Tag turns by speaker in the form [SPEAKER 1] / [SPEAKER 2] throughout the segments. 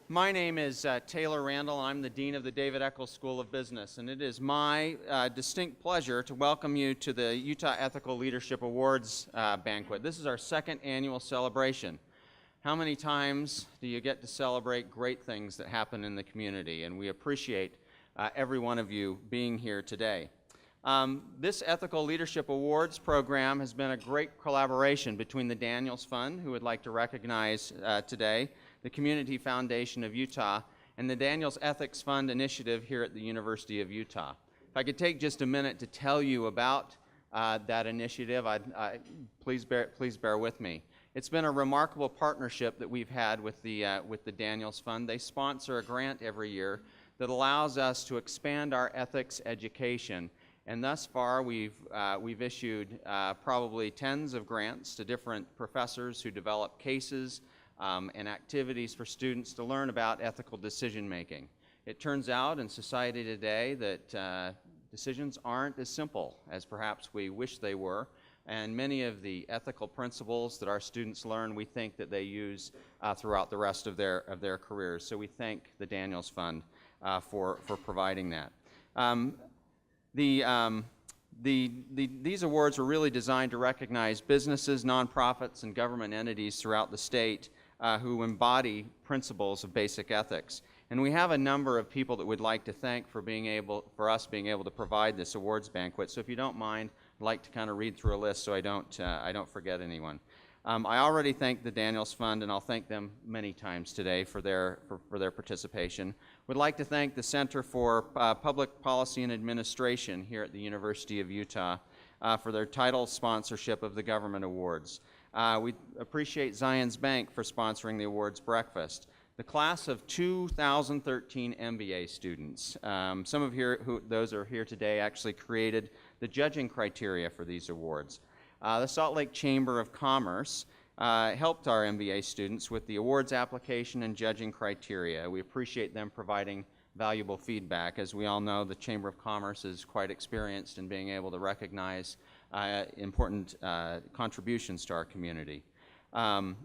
[SPEAKER 1] My name is Taylor Randall. I'm the Dean of the David Eccles School of Business, and it is my distinct pleasure to welcome you to the Utah Ethical Leadership Awards Banquet. This is our second annual celebration. How many times do you get to celebrate great things that happen in the community? And we appreciate every one of you being here today. This Ethical Leadership Awards program has been a great collaboration between the Daniels Fund, who would like to recognize today, the Community Foundation of Utah, and the Daniels Ethics Fund Initiative here at the University of Utah. If I could take just a minute to tell you about that initiative, please bear with me. It's been a remarkable partnership that we've had with the Daniels Fund. They sponsor a grant every year that allows us to expand our ethics education. And thus far, we've issued probably tens of grants to different professors who develop cases and activities for students to learn about ethical decision making. It turns out in society today that decisions aren't as simple as perhaps we wish they were, and many of the ethical principles that our students learn, we think that they use throughout the rest of their careers. So we thank the Daniels Fund for providing that. These awards were really designed to recognize businesses, nonprofits, and government entities throughout the state who embody principles of basic ethics. And we have a number of people that we'd like to thank for us being able to provide this awards banquet. So if you don't mind, I'd like to kind of read through a list so I don't forget anyone. I already thanked the Daniels Fund, and I'll thank them many times today for their participation. We'd like to thank the Center for Public Policy and Administration here at the University of Utah for their title sponsorship of the Government Awards. We appreciate Zions Bank for sponsoring the awards breakfast. The class of 2013 MBA students, some of those are here today, actually created the judging criteria for these awards. The Salt Lake Chamber of Commerce helped our MBA students with the awards application and judging criteria. We appreciate them providing valuable feedback. As we all know, the Chamber of Commerce is quite experienced in being able to recognize important contributions to our community,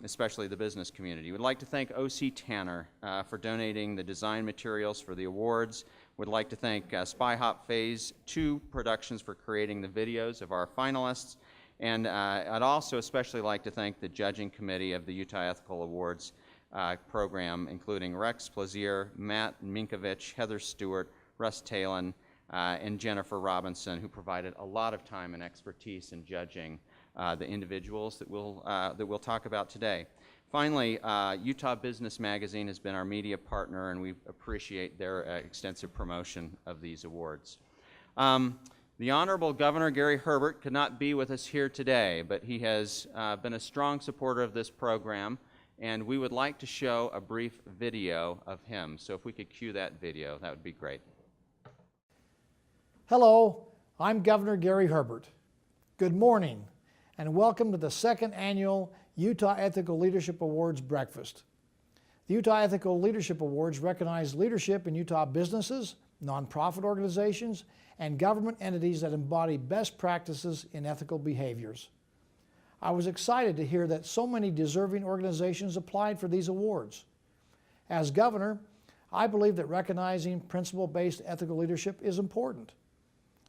[SPEAKER 1] especially the business community. We'd like to thank O.C. Tanner for donating the design materials for the awards. We'd like to thank Spy Hop Phase 2 Productions for creating the videos of our finalists. And I'd also especially like to thank the judging committee of the Utah Ethical Awards program, including Rex Plazier, Matt Minkovich, Heather Stewart, Russ Talon, and Jennifer Robinson, who provided a lot of time and expertise in judging the individuals that we'll talk about today. Finally, Utah Business Magazine has been our media partner, and we appreciate their extensive promotion of these awards. The Honorable Governor Gary Herbert could not be with us here today, but he has been a strong supporter of this program, and we would like to show a brief video of him. So if we could cue that video, that would be great.
[SPEAKER 2] Hello, I'm Governor Gary Herbert. Good morning, and welcome to the second annual Utah Ethical Leadership Awards breakfast. The Utah Ethical Leadership Awards recognize leadership in Utah businesses, nonprofit organizations, and government entities that embody best practices in ethical behaviors. I was excited to hear that so many deserving organizations applied for these awards. As governor, I believe that recognizing principle-based ethical leadership is important.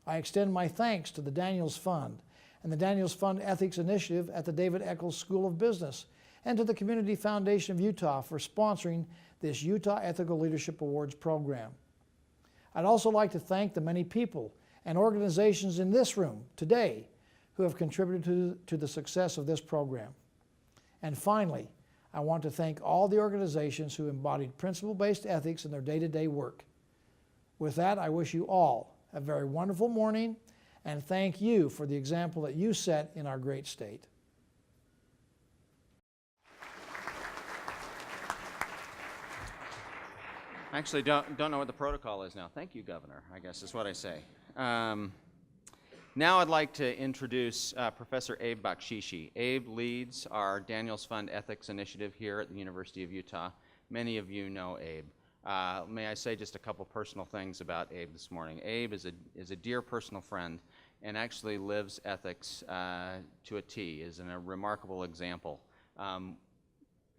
[SPEAKER 2] I extend my thanks to the Daniels Fund and the Daniels Fund Ethics Initiative at the David Eccles School of Business, and to the Community Foundation of Utah for sponsoring this Utah Ethical Leadership Awards program. I'd also like to thank the many people and organizations in this room today who have contributed to the success of this program. And finally, I want to thank all the organizations who embodied principle-based ethics in their day-to-day work. With that, I wish you all a very wonderful morning, and thank you for the example that you set in our great state.
[SPEAKER 1] I actually don't know what the protocol is now. Thank you, Governor, I guess is what I say. Now I'd like to introduce Professor Abe Bakshishi. Abe leads our Daniels Fund Ethics Initiative here at the University of Utah. Many of you know Abe. May I say just a couple personal things about Abe this morning. Abe is a dear personal friend and actually lives ethics to a T, is a remarkable example.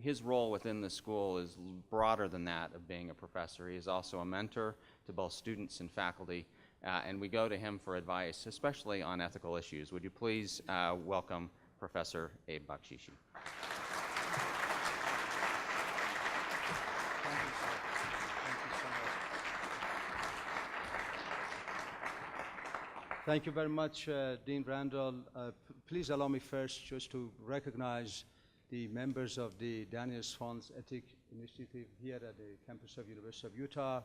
[SPEAKER 1] his role within the school is broader than that of being a professor. He is also a mentor to both students and faculty, and we go to him for advice, especially on ethical issues. Would you please welcome Professor Abe Bakshishi.
[SPEAKER 3] Thank you very much, Dean Randall. Please allow me first just to recognize the members of the Daniels Fund's Ethics Initiative here at the campus of University of Utah.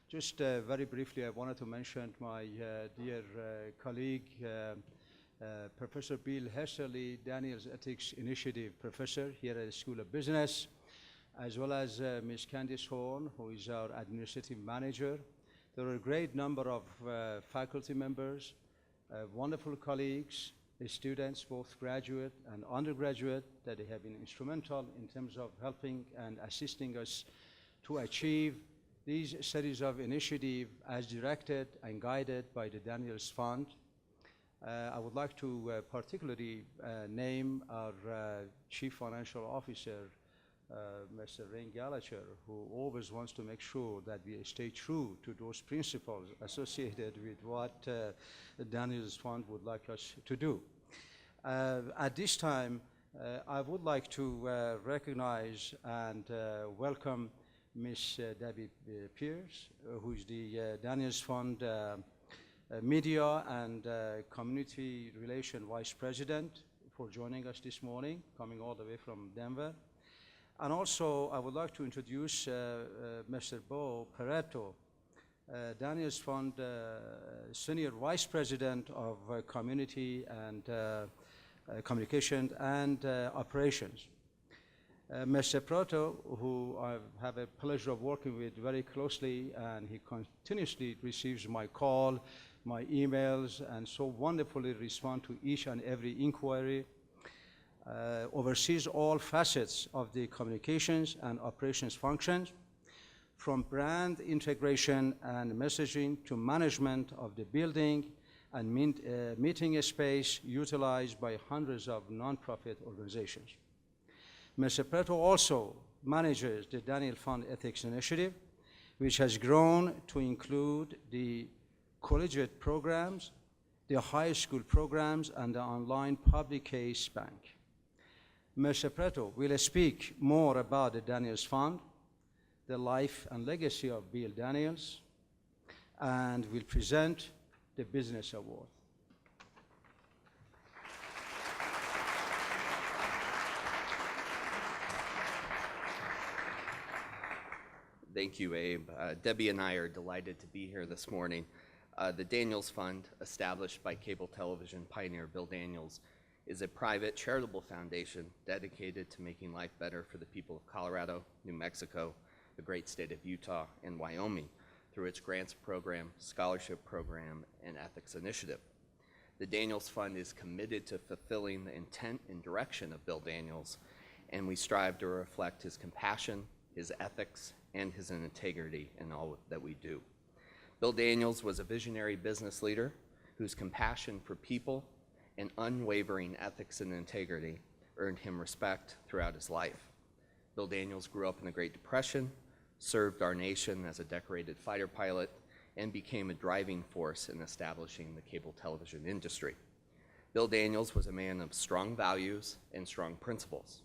[SPEAKER 3] Just very briefly, I wanted to mention my dear colleague, Professor Bill Hesserly, Daniels Ethics Initiative Professor here at the School of Business, as well as Ms. Candice Horn, who is our Administrative Manager. There are a great number of faculty members, wonderful colleagues, students, both graduate and undergraduate, that they have been instrumental in terms of helping and assisting us to achieve these series of initiatives as directed and guided by the Daniels Fund. I would like to particularly name our Chief Financial Officer, Mr. Rain Gallagher, who always wants to make sure that we stay true to those principles associated with what the Daniels Fund would like us to do. At this time, I would like to recognize and welcome Ms. Debbie Pierce, who is the Daniels Fund Media and Community Relation Vice President, for joining us this morning, coming all the way from Denver. And also, I would like to introduce Mr. Bo Peretto, Daniels Fund Senior Vice President of Community and Communication and Operations. Mr. Peretto, who I have a pleasure of working with very closely, and he continuously receives my call, my emails, and so wonderfully respond to each and every inquiry. Oversees all facets of the communications and operations functions, from brand integration and messaging to management of the building and meeting space utilized by hundreds of nonprofit organizations. Mr. Peretto also manages the Daniel Fund Ethics Initiative, which has grown to include the collegiate programs, the high school programs, and the online public case bank. Mr. Peretto will speak more about the Daniels Fund, the life and legacy of Bill Daniels, and will present the Business Award.
[SPEAKER 4] Thank you, Abe. Debbie and I are delighted to be here this morning. The Daniels Fund, established by cable television pioneer Bill Daniels, is a private charitable foundation dedicated to making life better for the people of Colorado, New Mexico, the great state of Utah, and Wyoming through its grants program, scholarship program, and ethics initiative. The Daniels Fund is committed to fulfilling the intent and direction of Bill Daniels, and we strive to reflect his compassion, his ethics, and his integrity in all that we do. Bill Daniels was a visionary business leader whose compassion for people and unwavering ethics and integrity earned him respect throughout his life. Bill Daniels grew up in the Great Depression, served our nation as a decorated fighter pilot, and became a driving force in establishing the cable television industry. Bill Daniels was a man of strong values and strong principles.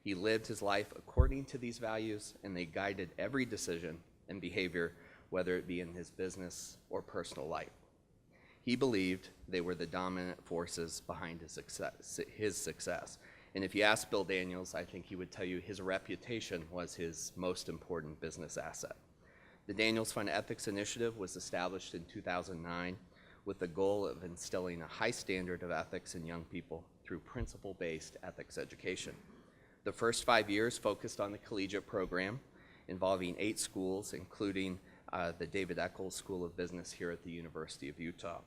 [SPEAKER 4] He lived his life according to these values, and they guided every decision and behavior, whether it be in his business or personal life. He believed they were the dominant forces behind his success. And if you ask Bill Daniels, I think he would tell you his reputation was his most important business asset. The Daniels Fund Ethics Initiative was established in 2009 with the goal of instilling a high standard of ethics in young people through principle-based ethics education. The first 5 years focused on the collegiate program, involving 8 schools, including the David Eccles School of Business here at the University of Utah.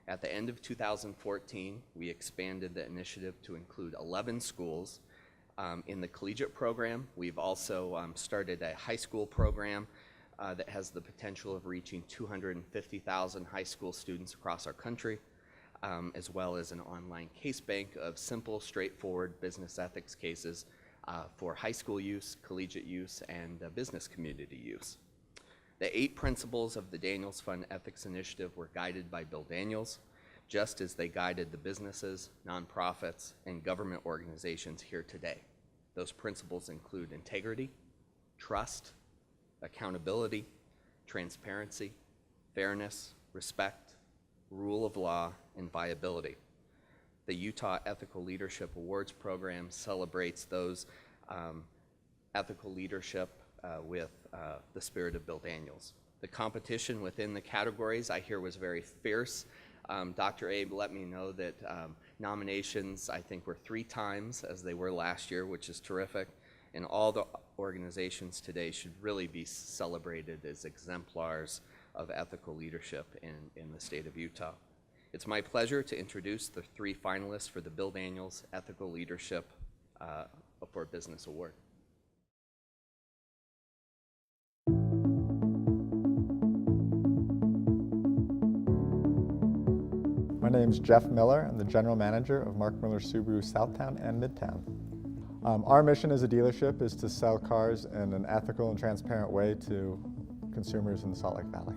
[SPEAKER 4] At the end of 2014, we expanded the initiative to include 11 schools. In the collegiate program, we've also started a high school program that has the potential of reaching 250,000 high school students across our country, as well as an online case bank of simple, straightforward business ethics cases for high school use, collegiate use, and business community use. The 8 principles of the Daniels Fund Ethics Initiative were guided by Bill Daniels, just as they guided the businesses, nonprofits, and government organizations here today. Those principles include integrity, trust, accountability, transparency, fairness, respect, rule of law, and viability. The Utah Ethical Leadership Awards program celebrates those ethical leadership with the spirit of Bill Daniels. The competition within the categories I hear was very fierce. Dr. Abe let me know that nominations, I think, were 3 times as they were last year, which is terrific. And all the organizations today should really be celebrated as exemplars of ethical leadership in the state of Utah. It's my pleasure to introduce the 3 finalists for the Bill Daniels Ethical Leadership for Business Award.
[SPEAKER 5] My name is Jeff Miller. I'm the General Manager of Mark Miller Subaru Southtown and Midtown. Our mission as a dealership is to sell cars in an ethical and transparent way to consumers in the Salt Lake Valley.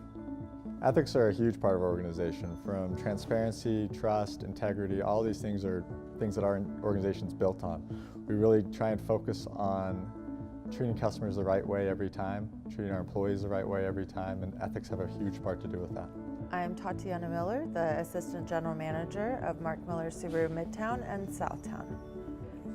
[SPEAKER 5] Ethics are a huge part of our organization, from transparency, trust, integrity. All these things are things that our organization is built on. We really try and focus on treating customers the right way every time, treating our employees the right way every time, and ethics have a huge part to do with that.
[SPEAKER 6] I'm Tatiana Miller, the Assistant General Manager of Mark Miller Subaru Midtown and Southtown.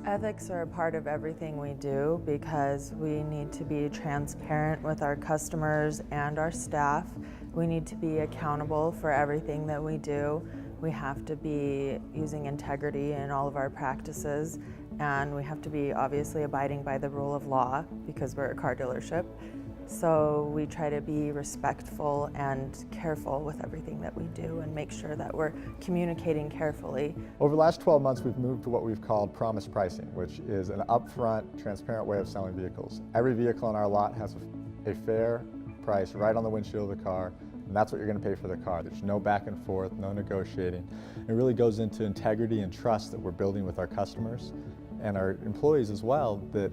[SPEAKER 6] Ethics are a part of everything we do because we need to be transparent with our customers and our staff. We need to be accountable for everything that we do. We have to be using integrity in all of our practices, and we have to be obviously abiding by the rule of law because we're a car dealership. So we try to be respectful and careful with everything that we do and make sure that we're communicating carefully.
[SPEAKER 5] Over the last 12 months, we've moved to what we've called promise pricing, which is an upfront, transparent way of selling vehicles. Every vehicle on our lot has a fair price right on the windshield of the car, and that's what you're going to pay for the car. There's no back and forth, no negotiating. It really goes into integrity and trust that we're building with our customers and our employees as well, that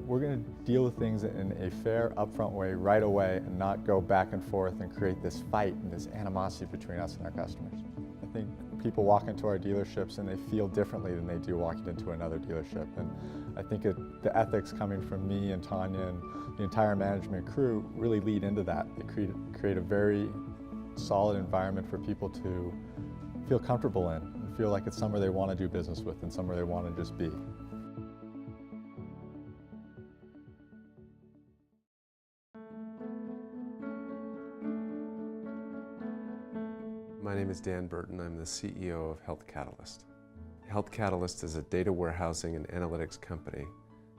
[SPEAKER 5] we're going to deal with things in a fair, upfront way right away and not go back and forth and create this fight and this animosity between us and our customers. I think people walk into our dealerships and they feel differently than they do walking into another dealership. And I think the ethics coming from me and Tanya and the entire management crew really lead into that. They create a very solid environment for people to feel comfortable in and feel like it's somewhere they want to do business with and somewhere they want to just be.
[SPEAKER 7] My name is Dan Burton. I'm the CEO of Health Catalyst. Health Catalyst is a data warehousing and analytics company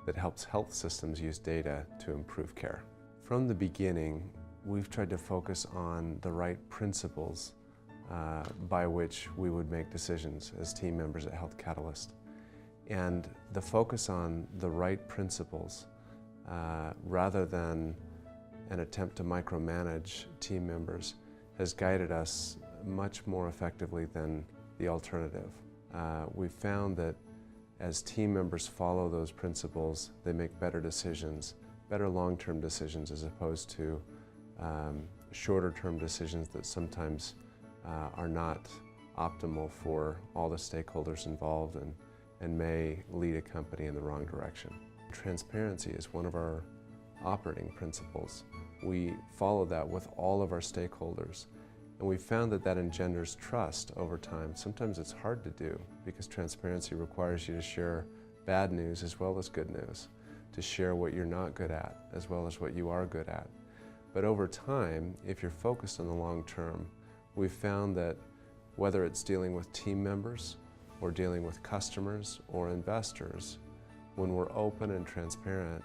[SPEAKER 7] that helps health systems use data to improve care. From the beginning, we've tried to focus on the right principles by which we would make decisions as team members at Health Catalyst. And the focus on the right principles, rather than an attempt to micromanage team members, has guided us much more effectively than the alternative. We've found that as team members follow those principles, they make better decisions, better long-term decisions, as opposed to shorter-term decisions that sometimes are not optimal for all the stakeholders involved and may lead a company in the wrong direction. Transparency is one of our operating principles. We follow that with all of our stakeholders. And we found that engenders trust over time. Sometimes it's hard to do because transparency requires you to share bad news as well as good news, to share what you're not good at as well as what you are good at. But over time, if you're focused on the long term, we've found that whether it's dealing with team members or dealing with customers or investors, when we're open and transparent,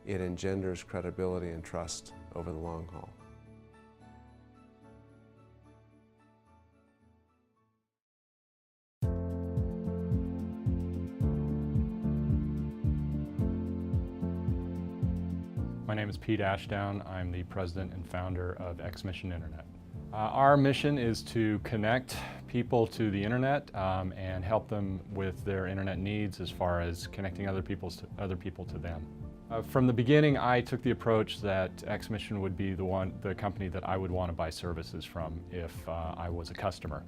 [SPEAKER 7] it engenders credibility and trust over the long haul.
[SPEAKER 8] My name is Pete Ashdown. I'm the president and founder of X Mission Internet. Our mission is to connect people to the internet and help them with their internet needs as far as connecting other people to them. From the beginning, I took the approach that X-Mission would be the company that I would want to buy services from if I was a customer.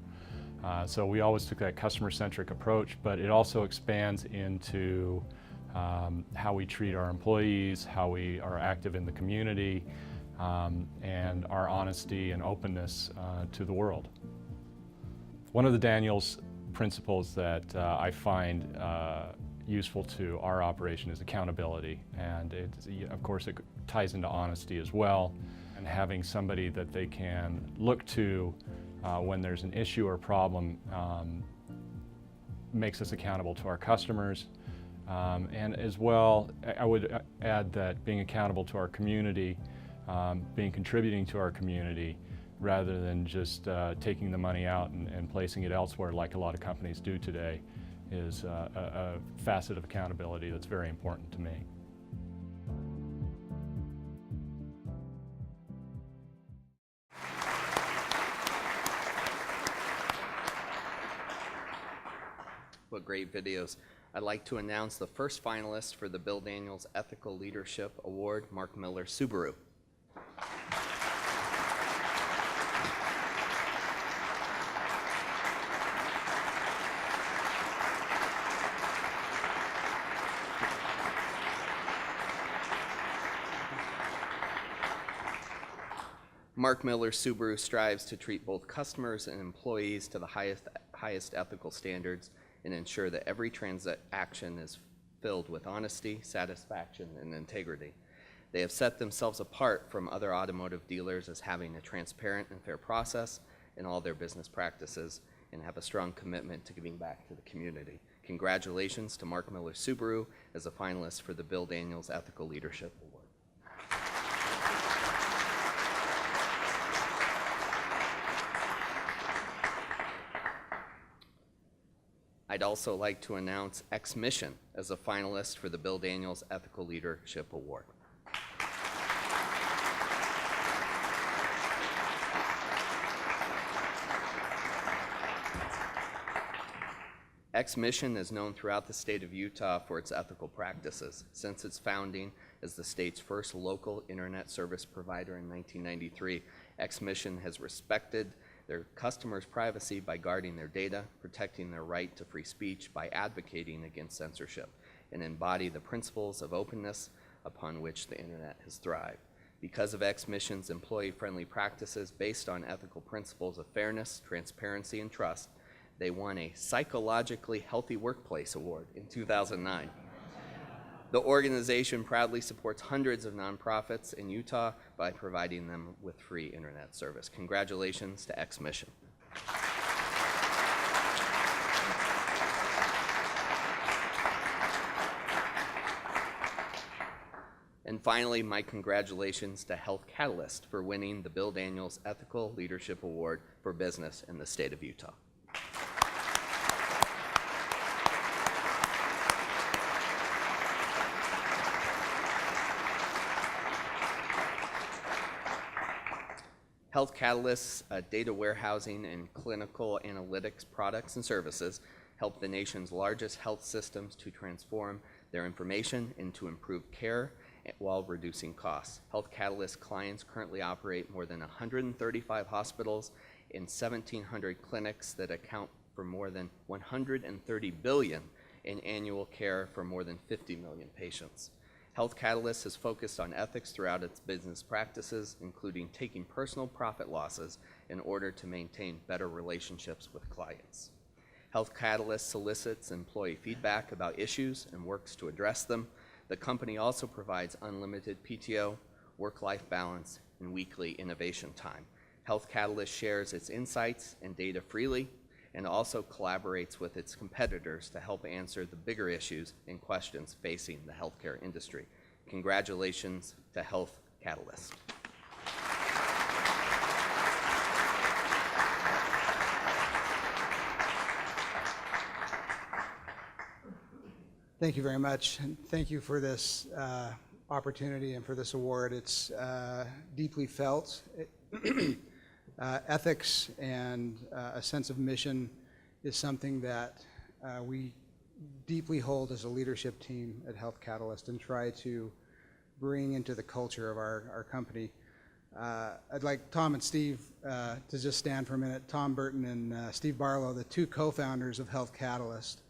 [SPEAKER 8] So we always took that customer-centric approach, but it also expands into how we treat our employees, how we are active in the community, and our honesty and openness to the world. One of the Daniels principles that I find useful to our operation is accountability, and of course it ties into honesty as well, and having somebody that they can look to when there's an issue or problem makes us accountable to our customers. And as well, I would add that being accountable to our community, contributing to our community, rather than just taking the money out and placing it elsewhere like a lot of companies do today, is a facet of accountability that's very important to me.
[SPEAKER 4] What great videos. I'd like to announce the first finalist for the Bill Daniels Ethical Leadership Award, Mark Miller, Subaru. Mark Miller Subaru strives to treat both customers and employees to the highest ethical standards and ensure that every transaction is filled with honesty, satisfaction, and integrity. They have set themselves apart from other automotive dealers as having a transparent and fair process in all their business practices and have a strong commitment to giving back to the community. Congratulations to Mark Miller Subaru as a finalist for the Bill Daniels Ethical Leadership Award. I'd also like to announce X-Mission as a finalist for the Bill Daniels Ethical Leadership Award. X-Mission is known throughout the state of Utah for its ethical practices. Since its founding as the state's first local internet service provider in 1993, X-Mission has respected their customers' privacy by guarding their data, protecting their right to free speech by advocating against censorship, and embody the principles of openness upon which the internet has thrived. Because of X-Mission's employee-friendly practices based on ethical principles of fairness, transparency, and trust, they won a Psychologically Healthy Workplace Award in 2009. The organization proudly supports hundreds of nonprofits in Utah by providing them with free internet service. Congratulations to X-Mission. And finally, my congratulations to Health Catalyst for winning the Bill Daniels Ethical Leadership Award for Business in the state of Utah. Health Catalyst's data warehousing and clinical analytics products and services help the nation's largest health systems to transform their information into improved care while reducing costs. Health Catalyst clients currently operate more than 135 hospitals and 1,700 clinics that account for more than $130 billion in annual care for more than 50 million patients. Health Catalyst has focused on ethics throughout its business practices, including taking personal profit losses in order to maintain better relationships with clients. Health Catalyst solicits employee feedback about issues and works to address them. The company also provides unlimited PTO, work-life balance, and weekly innovation time. Health Catalyst shares its insights and data freely and also collaborates with its competitors to help answer the bigger issues and questions facing the healthcare industry. Congratulations to Health Catalyst.
[SPEAKER 9] Thank you very much, and thank you for this opportunity and for this award. It's deeply felt. Ethics and a sense of mission is something that we deeply hold as a leadership team at Health Catalyst and try to bring into the culture of our company. I'd like Tom and Steve to just stand for a minute. Tom Burton and Steve Barlow, the two co-founders of Health Catalyst.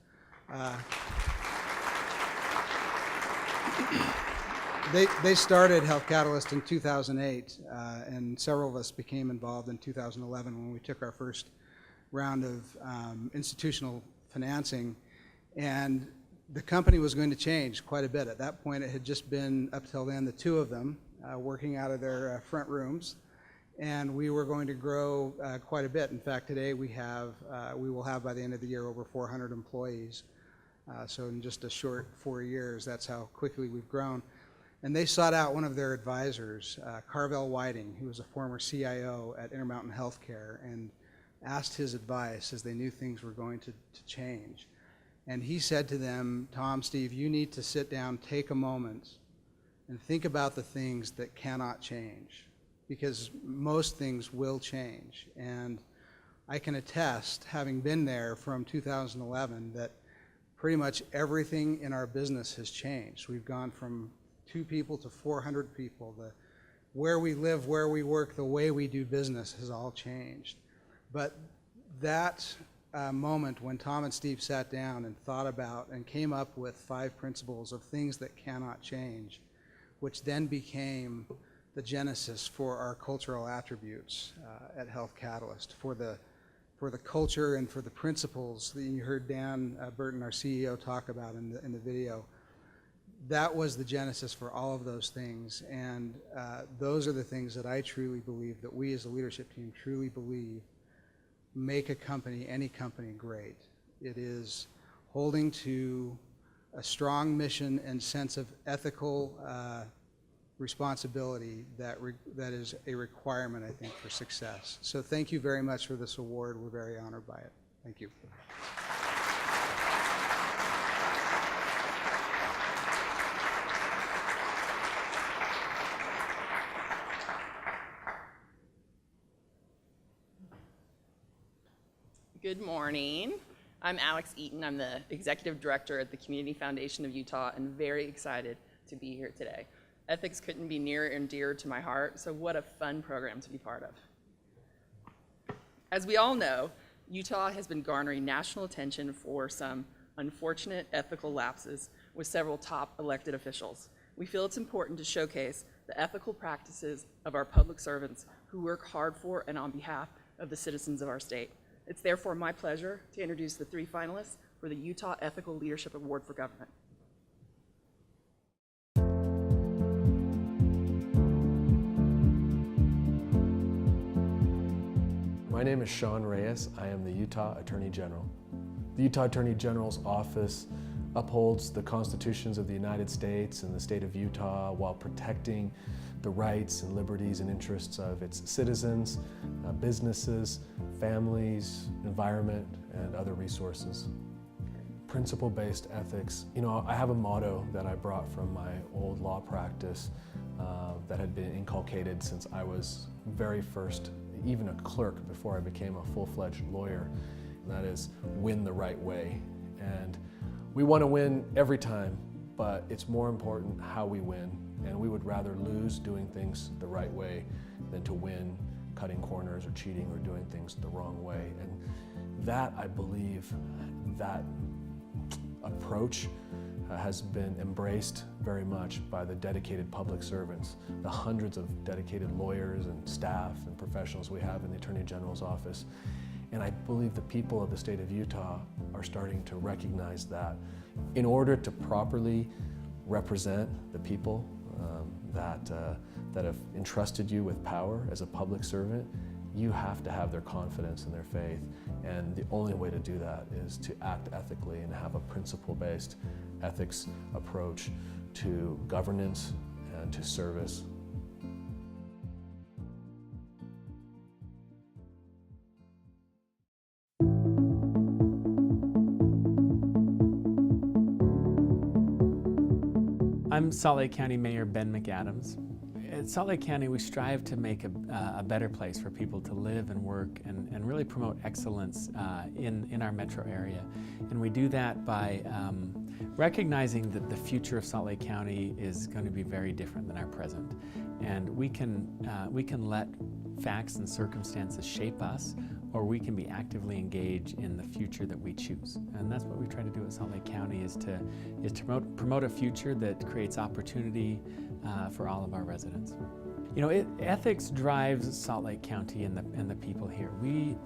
[SPEAKER 9] They started Health Catalyst in 2008, and several of us became involved in 2011 when we took our first round of institutional financing. And the company was going to change quite a bit. At that point, it had just been, up till then, the two of them working out of their front rooms. And we were going to grow quite a bit. In fact, today we will have by the end of the year over 400 employees. So in just a short 4 years, that's how quickly we've grown. And they sought out one of their advisors, Carvel Whiting, who was a former CIO at Intermountain Healthcare, and asked his advice as they knew things were going to change. And he said to them, Tom, Steve, you need to sit down, take a moment, and think about the things that cannot change, because most things will change. And I can attest, having been there from 2011, that pretty much everything in our business has changed. We've gone from 2 people to 400 people. Where we live, where we work, the way we do business has all changed. But that moment when Tom and Steve sat down and thought about and came up with 5 principles of things that cannot change, which then became the genesis for our cultural attributes at Health Catalyst, for the culture and for the principles that you heard Dan Burton, our CEO, talk about in the video. That was the genesis for all of those things, and those are the things that I truly believe, that we as a leadership team truly believe make a company, any company, great. It is holding to a strong mission and sense of ethical responsibility that is a requirement, I think, for success. So thank you very much for this award. We're very honored by it. Thank you.
[SPEAKER 10] Good morning. I'm Alex Eaton. I'm the Executive Director at the Community Foundation of Utah and very excited to be here today. Ethics couldn't be nearer and dearer to my heart, so what a fun program to be part of. As we all know, Utah has been garnering national attention for some unfortunate ethical lapses with several top elected officials. We feel it's important to showcase the ethical practices of our public servants who work hard for and on behalf of the citizens of our state. It's therefore my pleasure to introduce the 3 finalists for the Utah Ethical Leadership Award for Government.
[SPEAKER 11] My name is Sean Reyes. I am the Utah Attorney General. The Utah Attorney General's office upholds the constitutions of the United States and the state of Utah while protecting the rights and liberties and interests of its citizens, businesses, families, environment, and other resources. Principle-based ethics. You know, I have a motto that I brought from my old law practice that had been inculcated since I was very first, even a clerk before I became a full-fledged lawyer. And that is, win the right way. And we want to win every time, but it's more important how we win. And we would rather lose doing things the right way than to win cutting corners or cheating or doing things the wrong way. And that, I believe, that approach has been embraced very much by the dedicated public servants, the hundreds of dedicated lawyers and staff and professionals we have in the Attorney General's office. And I believe the people of the state of Utah are starting to recognize that. In order to properly represent the people that have entrusted you with power as a public servant, you have to have their confidence and their faith. And the only way to do that is to act ethically and have a principle-based ethics approach to governance and to service.
[SPEAKER 12] I'm Salt Lake County Mayor Ben McAdams. at Salt Lake County, we strive to make a better place for people to live and work and really promote excellence in our metro area. And we do that by recognizing that the future of Salt Lake County is going to be very different than our present. And we can let facts and circumstances shape us, or we can be actively engaged in the future that we choose. And that's what we try to do at Salt Lake County, is to promote a future that creates opportunity for all of our residents. You know, ethics drives Salt Lake County and the people here. We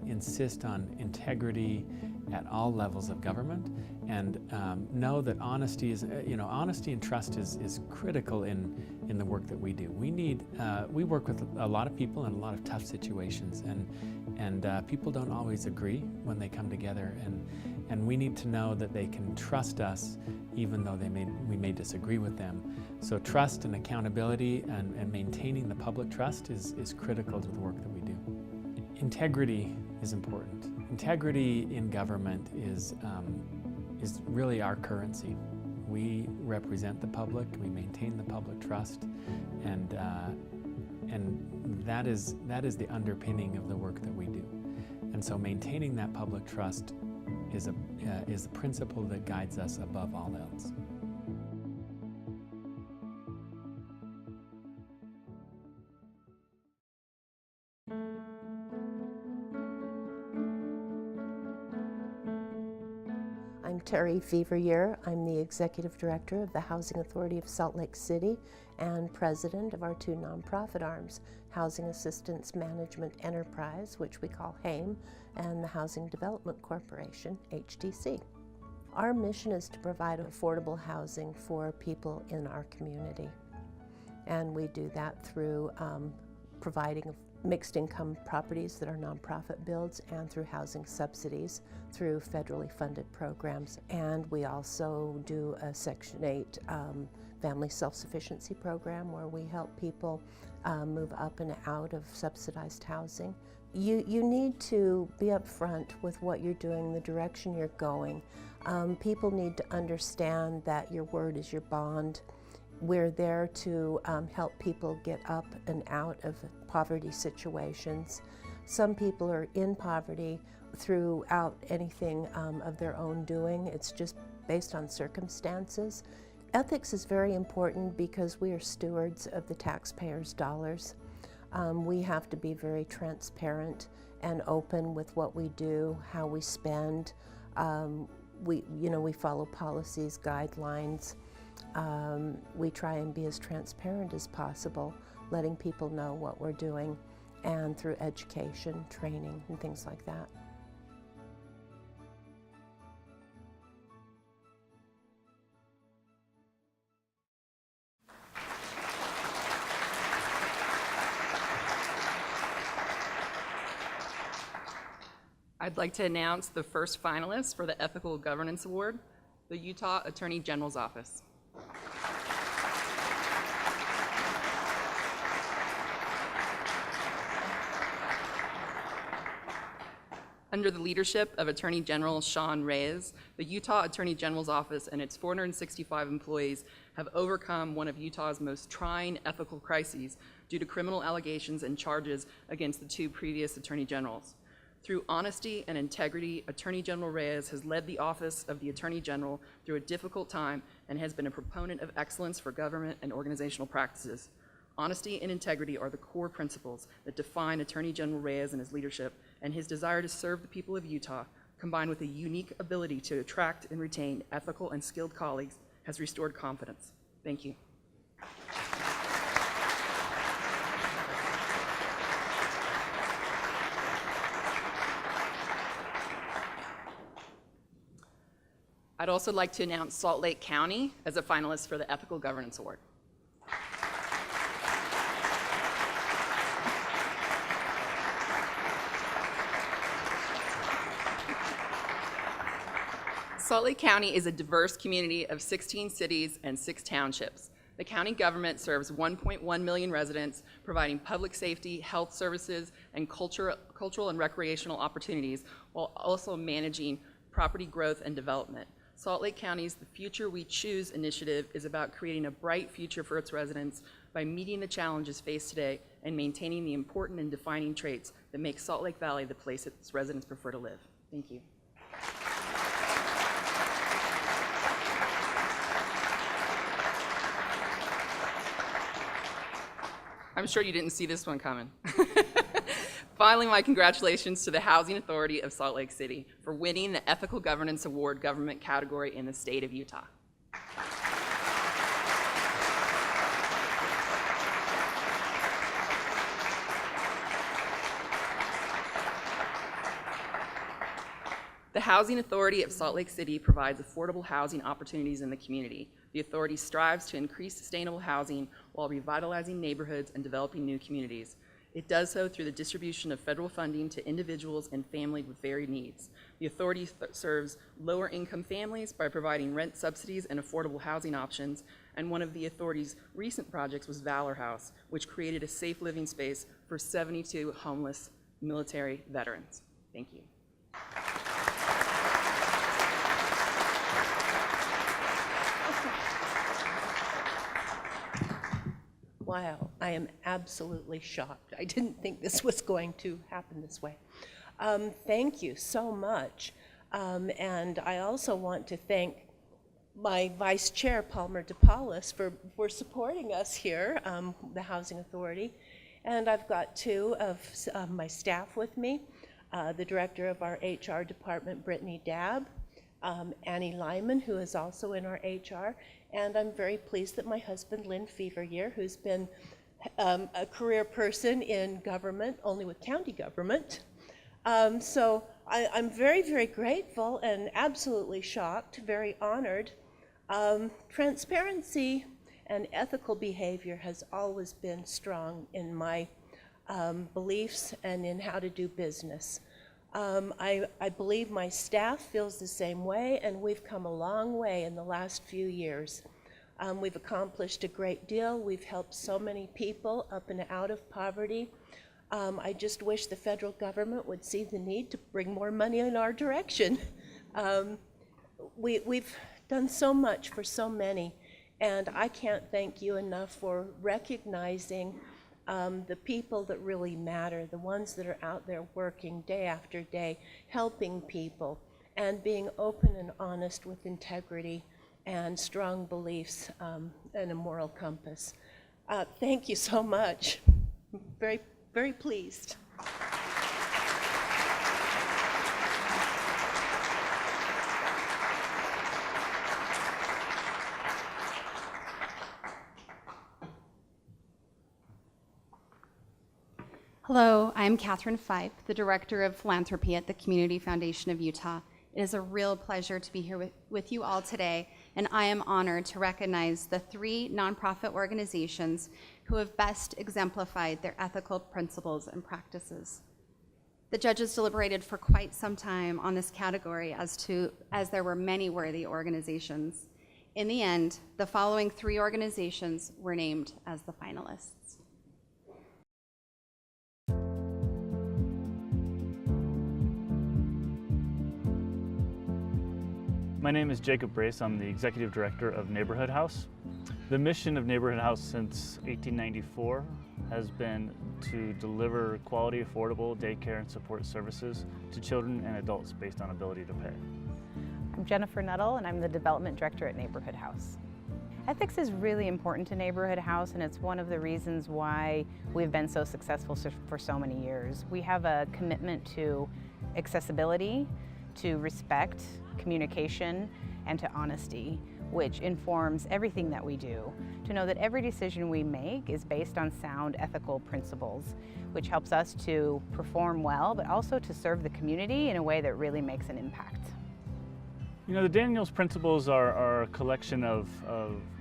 [SPEAKER 12] insist on integrity at all levels of government, and know that honesty and trust is critical in the work that we do. We work with a lot of people in a lot of tough situations, and people don't always agree when they come together, and we need to know that they can trust us even though we may disagree with them. So trust and accountability and maintaining the public trust is critical to the work that we do. Integrity is important. Integrity in government is really our currency. We represent the public, we maintain the public trust, and that is the underpinning of the work that we do. And so maintaining that public trust is a principle that guides us above all else.
[SPEAKER 13] I'm Terry Feveryear. I'm the Executive Director of the Housing Authority of Salt Lake City and President of our two nonprofit arms, Housing Assistance Management Enterprise, which we call HAME, and the Housing Development Corporation, HDC. Our mission is to provide affordable housing for people in our community. And we do that through providing mixed income properties that are nonprofit builds, and through housing subsidies through federally funded programs. And we also do a Section 8 family self-sufficiency program where we help people move up and out of subsidized housing. You need to be upfront with what you're doing, the direction you're going. People need to understand that your word is your bond. We're there to help people get up and out of poverty situations. Some people are in poverty throughout anything of their own doing. It's just based on circumstances. Ethics is very important because we are stewards of the taxpayers' dollars. We have to be very transparent and open with what we do, how we spend. We follow policies, guidelines. We try and be as transparent as possible, letting people know what we're doing, and through education, training, and things like that.
[SPEAKER 10] I'd like to announce the first finalist for the Ethical Governance Award, the Utah Attorney General's Office. Under the leadership of Attorney General Sean Reyes, the Utah Attorney General's Office and its 465 employees have overcome one of Utah's most trying ethical crises due to criminal allegations and charges against the two previous Attorney Generals. Through honesty and integrity, Attorney General Reyes has led the Office of the Attorney General through a difficult time and has been a proponent of excellence for government and organizational practices. Honesty and integrity are the core principles that define Attorney General Reyes and his leadership, and his desire to serve the people of Utah, combined with a unique ability to attract and retain ethical and skilled colleagues, has restored confidence. Thank you. I'd also like to announce Salt Lake County as a finalist for the Ethical Governance Award. Salt Lake County is a diverse community of 16 cities and 6 townships. The county government serves 1.1 million residents, providing public safety, health services, and cultural and recreational opportunities, while also managing property growth and development. Salt Lake County's The Future We Choose initiative is about creating a bright future for its residents by meeting the challenges faced today and maintaining the important and defining traits that make Salt Lake Valley the place its residents prefer to live. Thank you. I'm sure you didn't see this one coming. Finally, my congratulations to the Housing Authority of Salt Lake City for winning the Ethical Governance Award government category in the state of Utah. The Housing Authority of Salt Lake City provides affordable housing opportunities in the community. The authority strives to increase sustainable housing while revitalizing neighborhoods and developing new communities. It does so through the distribution of federal funding to individuals and families with varied needs. The authority serves lower income families by providing rent subsidies and affordable housing options, and one of the authority's recent projects was Valor House, which created a safe living space for 72 homeless military veterans. Thank you.
[SPEAKER 13] Wow, I am absolutely shocked. I didn't think this was going to happen this way. Thank you so much. And I also want to thank my Vice Chair, Palmer DePaulis, for supporting us here, the Housing Authority. And I've got two of my staff with me, the Director of our HR department, Brittany Dabb, Annie Lyman, who is also in our HR, and I'm very pleased that my husband, Lynn Feveryear, who's been a career person in government, only with county government. So I'm very, very grateful and absolutely shocked, very honored. Transparency and ethical behavior has always been strong in my beliefs and in how to do business. I believe my staff feels the same way, and we've come a long way in the last few years. We've accomplished a great deal. We've helped so many people up and out of poverty. I just wish the federal government would see the need to bring more money in our direction. We've done so much for so many, and I can't thank you enough for recognizing the people that really matter, the ones that are out there working day after day, helping people, and being open and honest with integrity and strong beliefs and a moral compass. Thank you so much. I'm very, very pleased.
[SPEAKER 14] Hello, I'm Catherine Fife, the Director of Philanthropy at the Community Foundation of Utah. It is a real pleasure to be here with you all today, and I am honored to recognize the 3 nonprofit organizations who have best exemplified their ethical principles and practices. The judges deliberated for quite some time on this category as there were many worthy organizations. In the end, the following 3 organizations were named as the finalists.
[SPEAKER 15] My name is Jacob Brace. I'm the Executive Director of Neighborhood House. The mission of Neighborhood House since 1894 has been to deliver quality, affordable daycare and support services to children and adults based on ability to pay.
[SPEAKER 16] I'm Jennifer Nuttall, and I'm the Development Director at Neighborhood House. Ethics is really important to Neighborhood House, and it's one of the reasons why we've been so successful for so many years. We have a commitment to accessibility, to respect, communication, and to honesty, which informs everything that we do. To know that every decision we make is based on sound ethical principles, which helps us to perform well, but also to serve the community in a way that really makes an impact.
[SPEAKER 15] You know, the Daniels principles are a collection of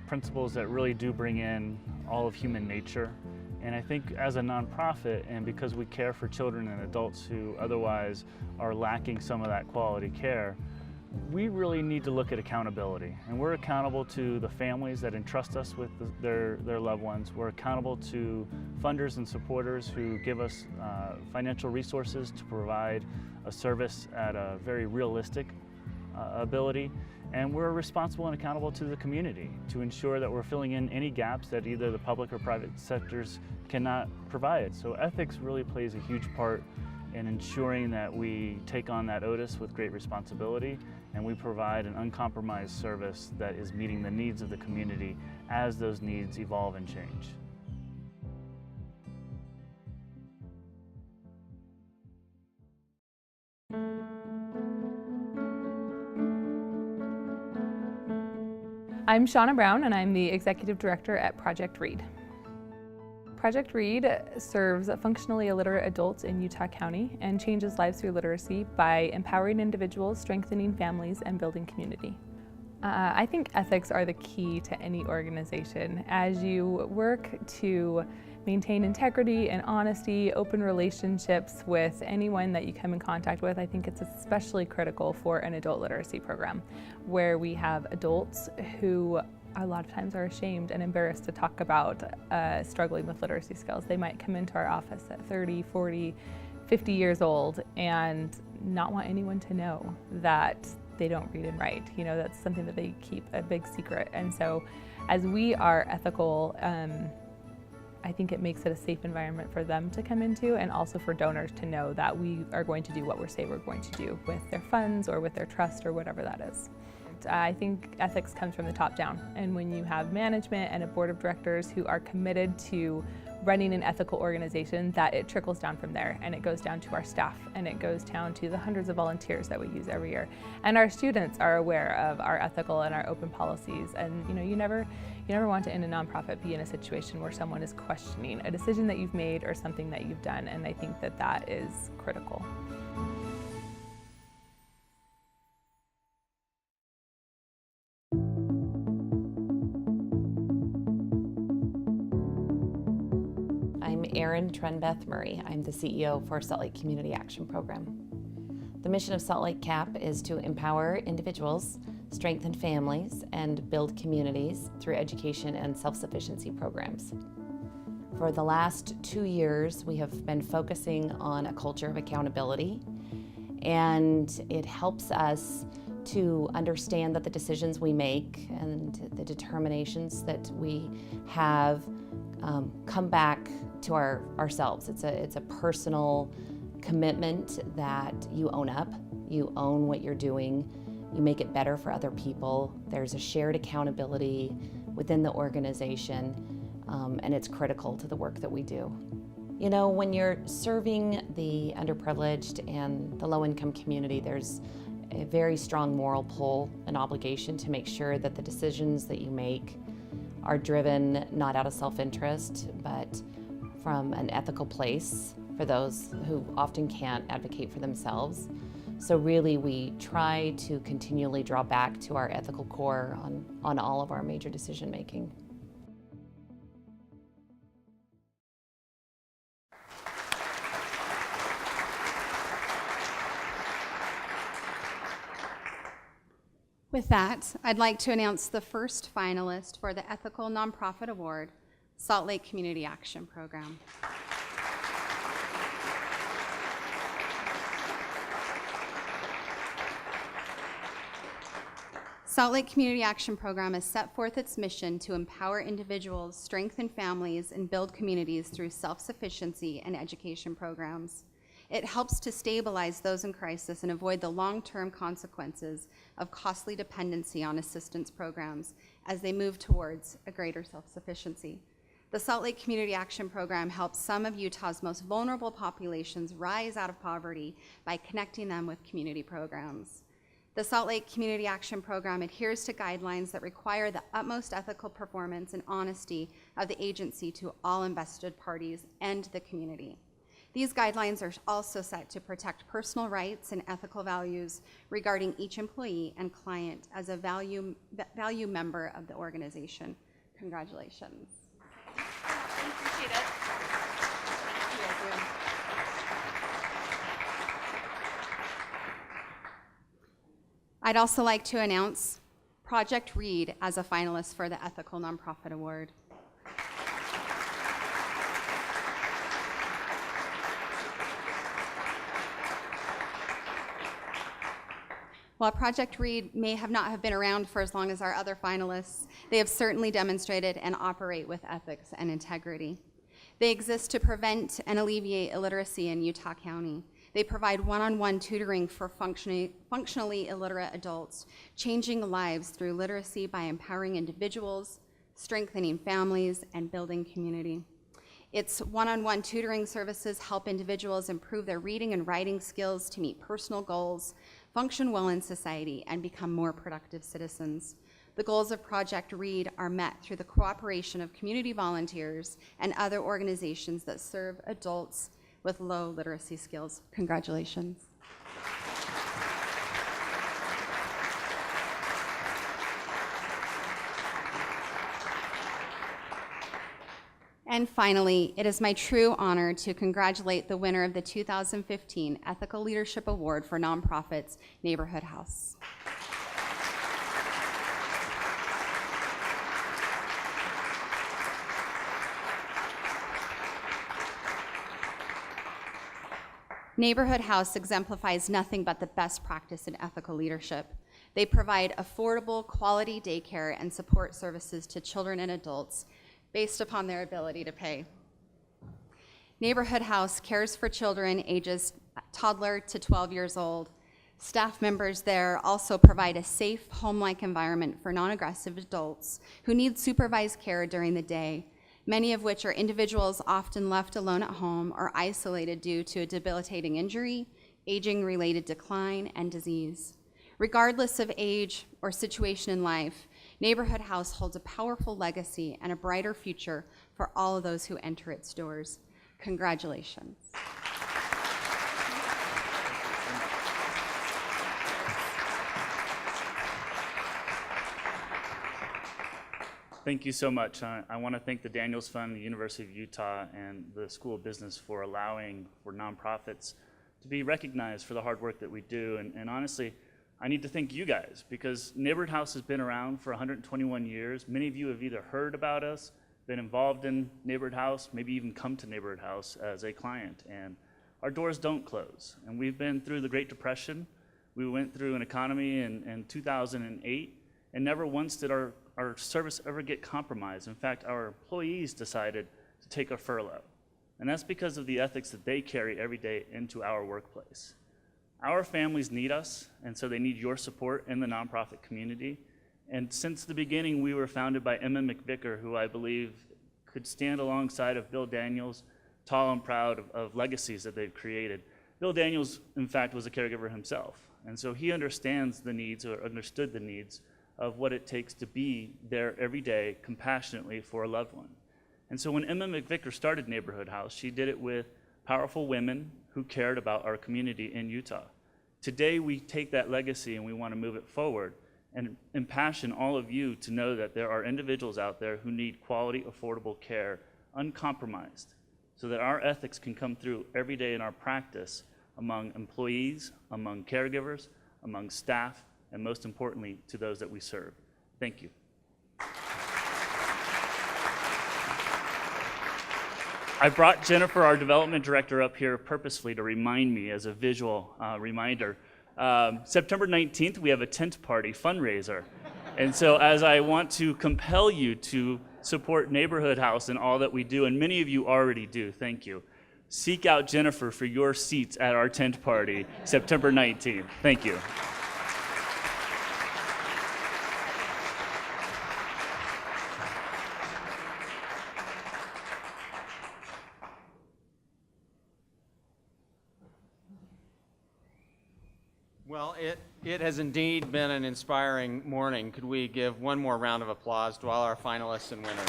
[SPEAKER 15] principles that really do bring in all of human nature. And I think as a nonprofit, and because we care for children and adults who otherwise are lacking some of that quality care, we really need to look at accountability. And we're accountable to the families that entrust us with their loved ones. We're accountable to funders and supporters who give us financial resources to provide a service at a very realistic ability, and we're responsible and accountable to the community to ensure that we're filling in any gaps that either the public or private sectors cannot provide. So ethics really plays a huge part in ensuring that we take on that onus with great responsibility, and we provide an uncompromised service that is meeting the needs of the community as those needs evolve and change.
[SPEAKER 17] I'm Shauna Brown, and I'm the Executive Director at Project READ. Project READ serves functionally illiterate adults in Utah County and changes lives through literacy by empowering individuals, strengthening families, and building community. I think ethics are the key to any organization. As you work to maintain integrity and honesty, open relationships with anyone that you come in contact with, I think it's especially critical for an adult literacy program, where we have adults who a lot of times are ashamed and embarrassed to talk about struggling with literacy skills. They might come into our office at 30, 40, 50 years old and not want anyone to know that they don't read and write. You know, that's something that they keep a big secret. And so as we are ethical, I think it makes it a safe environment for them to come into, and also for donors to know that we are going to do what we say we're going to do with their funds or with their trust or whatever that is. I think ethics comes from the top down, and when you have management and a board of directors who are committed to running an ethical organization, that it trickles down from there, and it goes down to our staff, and it goes down to the hundreds of volunteers that we use every year. And our students are aware of our ethical and our open policies, and you never want to, in a nonprofit, be in a situation where someone is questioning a decision that you've made or something that you've done, and I think that that is critical.
[SPEAKER 18] I'm Erin Trenbeth Murray. I'm the CEO for Salt Lake Community Action Program. The mission of Salt Lake CAP is to empower individuals, strengthen families, and build communities through education and self-sufficiency programs. For the last 2 years, we have been focusing on a culture of accountability, and it helps us to understand that the decisions we make and the determinations that we have come back to ourselves. It's a personal commitment that you own up, you own what you're doing, you make it better for other people. There's a shared accountability within the organization, and it's critical to the work that we do. You know, when you're serving the underprivileged and the low-income community, there's a very strong moral pull and obligation to make sure that the decisions that you make are driven not out of self-interest, but from an ethical place for those who often can't advocate for themselves. So really, we try to continually draw back to our ethical core on all of our major decision making.
[SPEAKER 14] With that, I'd like to announce the first finalist for the Ethical Nonprofit Award, Salt Lake Community Action Program. Salt Lake Community Action Program has set forth its mission to empower individuals, strengthen families, and build communities through self-sufficiency and education programs. It helps to stabilize those in crisis and avoid the long-term consequences of costly dependency on assistance programs as they move towards a greater self-sufficiency. The Salt Lake Community Action Program helps some of Utah's most vulnerable populations rise out of poverty by connecting them with community programs. The Salt Lake Community Action Program adheres to guidelines that require the utmost ethical performance and honesty of the agency to all invested parties and the community. These guidelines are also set to protect personal rights and ethical values regarding each employee and client as a value member of the organization. Congratulations.
[SPEAKER 10] I appreciate it.
[SPEAKER 14] I'd also like to announce Project READ as a finalist for the Ethical Nonprofit Award. While Project Read may not have been around for as long as our other finalists, they have certainly demonstrated and operate with ethics and integrity. They exist to prevent and alleviate illiteracy in Utah County. They provide one-on-one tutoring for functionally illiterate adults, changing lives through literacy by empowering individuals, strengthening families, and building community. Its one-on-one tutoring services help individuals improve their reading and writing skills to meet personal goals, function well in society, and become more productive citizens. The goals of Project Read are met through the cooperation of community volunteers and other organizations that serve adults with low literacy skills. Congratulations. And finally, it is my true honor to congratulate the winner of the 2015 Ethical Leadership Award for Nonprofits, Neighborhood House. Neighborhood House exemplifies nothing but the best practice in ethical leadership. They provide affordable, quality daycare and support services to children and adults based upon their ability to pay. Neighborhood House cares for children ages toddler to 12 years old. Staff members there also provide a safe, home-like environment for non-aggressive adults who need supervised care during the day, many of which are individuals often left alone at home or isolated due to a debilitating injury, aging-related decline, and disease. Regardless of age or situation in life, Neighborhood House holds a powerful legacy and a brighter future for all of those who enter its doors. Congratulations.
[SPEAKER 15] Thank you so much. I want to thank the Daniels Fund, the University of Utah, and the School of Business for allowing for nonprofits to be recognized for the hard work that we do. And honestly, I need to thank you guys, because Neighborhood House has been around for 121 years. Many of you have either heard about us, been involved in Neighborhood House, maybe even come to Neighborhood House as a client. And our doors don't close. And we've been through the Great Depression. We went through an economy in 2008, and never once did our service ever get compromised. In fact, our employees decided to take a furlough. And that's because of the ethics that they carry every day into our workplace. Our families need us, and so they need your support in the nonprofit community. And since the beginning, we were founded by Emma McVicker, who I believe could stand alongside of Bill Daniels, tall and proud of legacies that they've created. Bill Daniels, in fact, was a caregiver himself. And so he understands the needs, or understood the needs, of what it takes to be there every day compassionately for a loved one. And so when Emma McVicker started Neighborhood House, she did it with powerful women who cared about our community in Utah. Today, we take that legacy and we want to move it forward and impassion all of you to know that there are individuals out there who need quality, affordable care, uncompromised, so that our ethics can come through every day in our practice among employees, among caregivers, among staff, and most importantly, to those that we serve. Thank you. I brought Jennifer, our development director, up here purposefully to remind me as a visual reminder. September 19th, we have a tent party fundraiser. And so as I want to compel you to support Neighborhood House and all that we do, and many of you already do, thank you. Seek out Jennifer for your seats at our tent party, September 19th. Thank you.
[SPEAKER 1] Well, it has indeed been an inspiring morning. Could we give one more round of applause to all our finalists and winners?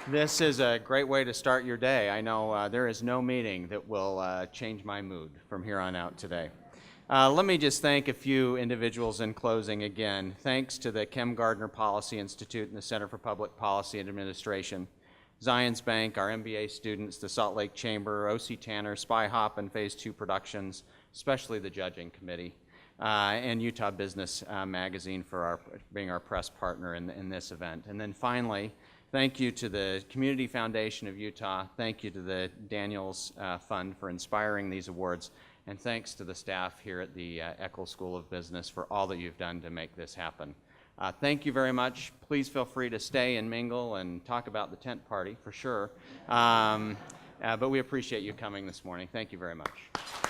[SPEAKER 1] This is a great way to start your day. I know there is no meeting that will change my mood from here on out today. Let me just thank a few individuals in closing again. Thanks to the Kem Gardner Policy Institute and the Center for Public Policy and Administration, Zions Bank, our MBA students, the Salt Lake Chamber, O.C. Tanner, Spy Hop, and Phase 2 Productions, especially the Judging Committee, and Utah Business Magazine for being our press partner in this event. And then finally, Thank you to the Community Foundation of Utah. Thank you to the Daniels Fund for inspiring these awards. And thanks to the staff here at the Eccles School of Business for all that you've done to make this happen. Thank you very much. Please feel free to stay and mingle and talk about the tent party for sure. But we appreciate you coming this morning. Thank you very much.